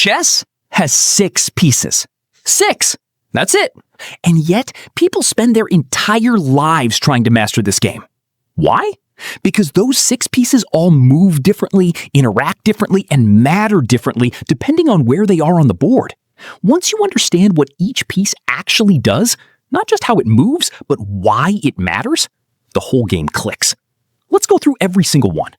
Chess has 6 pieces. 6! That's it. And yet, people spend their entire lives trying to master this game. Why? Because those 6 pieces all move differently, interact differently, and matter differently depending on where they are on the board. Once you understand what each piece actually does, not just how it moves, but why it matters, the whole game clicks. Let's go through every single one.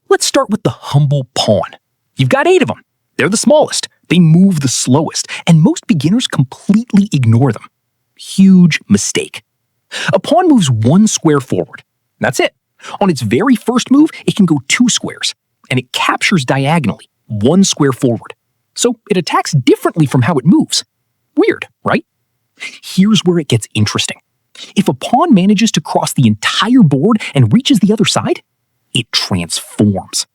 Let's start with the humble pawn. You've got 8 of them. They're the smallest. They move the slowest, and most beginners completely ignore them. Huge mistake. A pawn moves 1 square forward. That's it. On its very first move, it can go 2 squares, and it captures diagonally 1 square forward. So it attacks differently from how it moves. Weird, right? Here's where it gets interesting. If a pawn manages to cross the entire board and reaches the other side, it transforms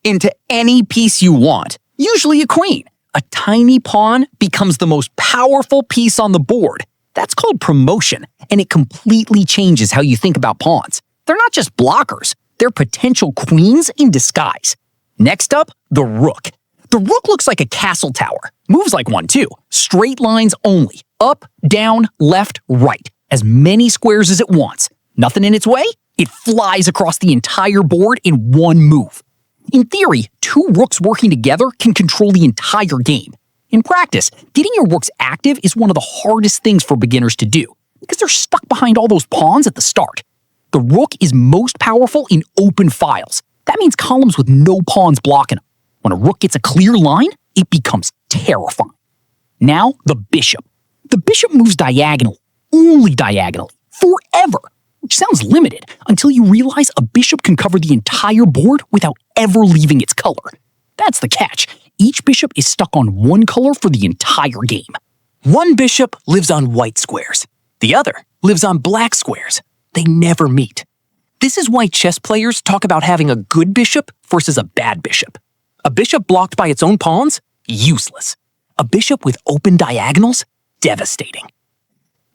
into any piece you want, usually a queen. A tiny pawn becomes the most powerful piece on the board. That's called promotion, and it completely changes how you think about pawns. They're not just blockers, they're potential queens in disguise. Next up, the rook. The rook looks like a castle tower. Moves like one too. Straight lines only. Up, down, left, right. As many squares as it wants. Nothing in its way? It flies across the entire board in one move. In theory, 2 rooks working together can control the entire game. In practice, getting your rooks active is one of the hardest things for beginners to do, because they're stuck behind all those pawns at the start. The rook is most powerful in open files. That means columns with no pawns blocking them. When a rook gets a clear line, it becomes terrifying. Now, the bishop. The bishop moves diagonally, only diagonally, forever. Which sounds limited until you realize a bishop can cover the entire board without ever leaving its color. That's the catch. Each bishop is stuck on one color for the entire game. One bishop lives on white squares. The other lives on black squares. They never meet. This is why chess players talk about having a good bishop versus a bad bishop. A bishop blocked by its own pawns? Useless. A bishop with open diagonals? Devastating.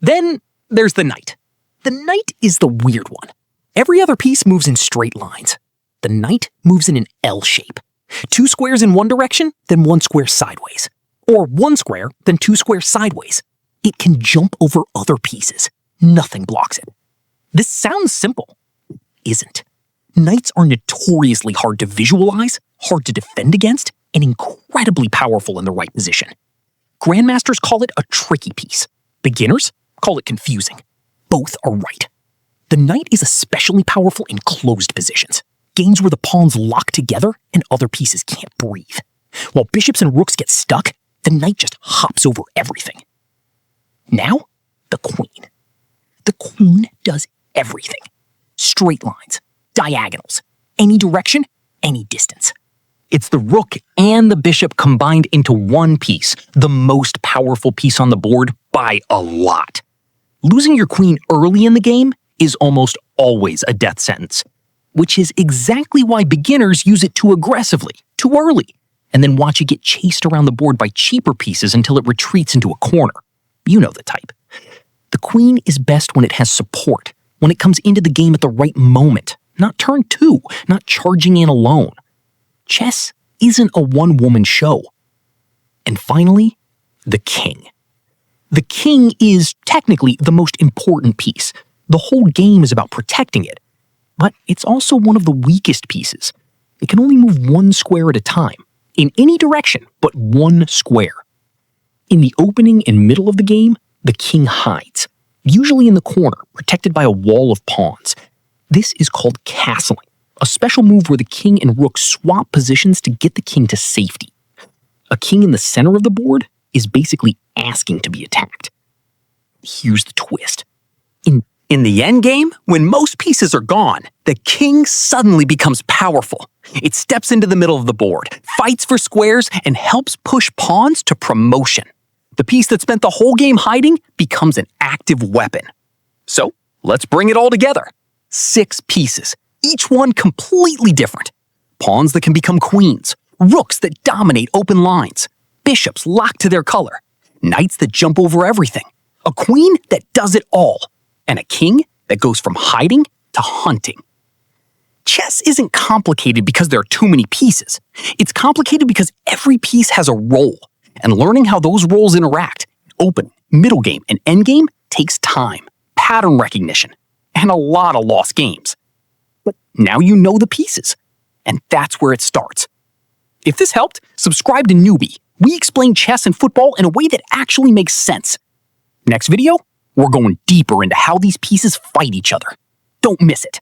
Then there's the knight. The knight is the weird one. Every other piece moves in straight lines. The knight moves in an L shape. 2 squares in one direction, then 1 square sideways. Or 1 square, then 2 squares sideways. It can jump over other pieces. Nothing blocks it. This sounds simple. Isn't. Knights are notoriously hard to visualize, hard to defend against, and incredibly powerful in the right position. Grandmasters call it a tricky piece. Beginners call it confusing. Both are right. The knight is especially powerful in closed positions, games where the pawns lock together and other pieces can't breathe. While bishops and rooks get stuck, the knight just hops over everything. Now, the queen. The queen does everything. Straight lines, diagonals, any direction, any distance. It's the rook and the bishop combined into one piece, the most powerful piece on the board by a lot. Losing your queen early in the game is almost always a death sentence, which is exactly why beginners use it too aggressively, too early, and then watch it get chased around the board by cheaper pieces until it retreats into a corner. You know the type. The queen is best when it has support, when it comes into the game at the right moment, not turn 2, not charging in alone. Chess isn't a one-woman show. And finally, the king. The king is technically the most important piece. The whole game is about protecting it. But it's also one of the weakest pieces. It can only move 1 square at a time, in any direction but 1 square. In the opening and middle of the game, the king hides, usually in the corner, protected by a wall of pawns. This is called castling, a special move where the king and rook swap positions to get the king to safety. A king in the center of the board is basically asking to be attacked. Here's the twist. In the endgame, when most pieces are gone, the king suddenly becomes powerful. It steps into the middle of the board, fights for squares, and helps push pawns to promotion. The piece that spent the whole game hiding becomes an active weapon. So, let's bring it all together. 6 pieces, each one completely different. Pawns that can become queens, rooks that dominate open lines, bishops locked to their color, knights that jump over everything, a queen that does it all, and a king that goes from hiding to hunting. chess isn't complicated because there are too many pieces. It's complicated because every piece has a role, and learning how those roles interact, open, middle game, and endgame, takes time, pattern recognition, and a lot of lost games. But now you know the pieces, and that's where it starts. If this helped, subscribe to NewBie. We explain chess and football in a way that actually makes sense. Next video, we're going deeper into how these pieces fight each other. Don't miss it.